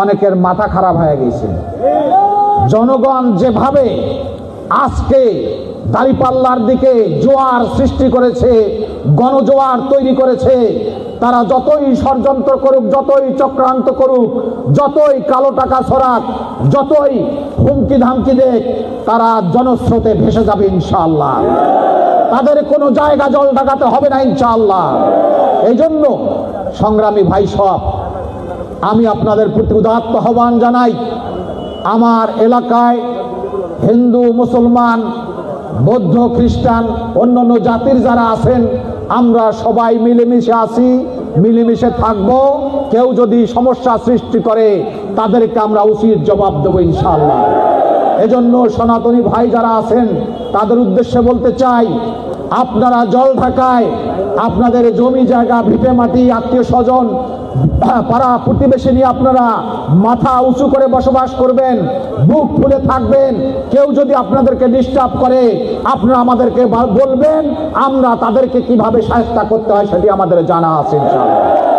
অনেকের মাথা খারাপ হয়ে গেছে। জনগণ যেভাবে আজকে দাঁড়িপাল্লার দিকে জোয়ার সৃষ্টি করেছে, গণজোয়ার তৈরি করেছে, তারা যতই ষড়যন্ত্র করুক, যতই চক্রান্ত করুক, যতই কালো টাকা ছড়াক, যতই হুমকি ধামকি দেখ, তারা জনস্রোতে ভেসে যাবে ইনশাআল্লাহ। তাদের কোনো জায়গা জল ঢাকাতে হবে না ইনশাআল্লাহ। এই জন্য সংগ্রামী ভাই সব, আমি আপনাদের প্রতি উদাত্ত আহ্বান জানাই, আমার এলাকায় হিন্দু, মুসলমান, বৌদ্ধ, খ্রিস্টান, অন্যান্য জাতির যারা আছেন, আমরা সবাই মিলেমিশে আছি, মিলেমিশে থাকব। কেউ যদি সমস্যা সৃষ্টি করে তাদেরকে আমরা উচিত জবাব দেবো ইনশাআল্লাহ। এজন্য সনাতনী ভাই যারা আছেন তাদের উদ্দেশ্যে বলতে চাই, আপনারা জল ঢাকায় আপনাদের জমি জায়গা, ভিটে মাটি, আত্মীয় স্বজন, পাড়া প্রতিবেশী নিয়ে আপনারা মাথা উঁচু করে বসবাস করবেন, বুক ফুলে থাকবেন। কেউ যদি আপনাদেরকে ডিস্টার্ব করে আপনারা আমাদেরকে বলবেন, আমরা তাদেরকে কিভাবে সাহায্য করতে হয় সেটি আমাদের জানা আছে ইনশাআল্লাহ।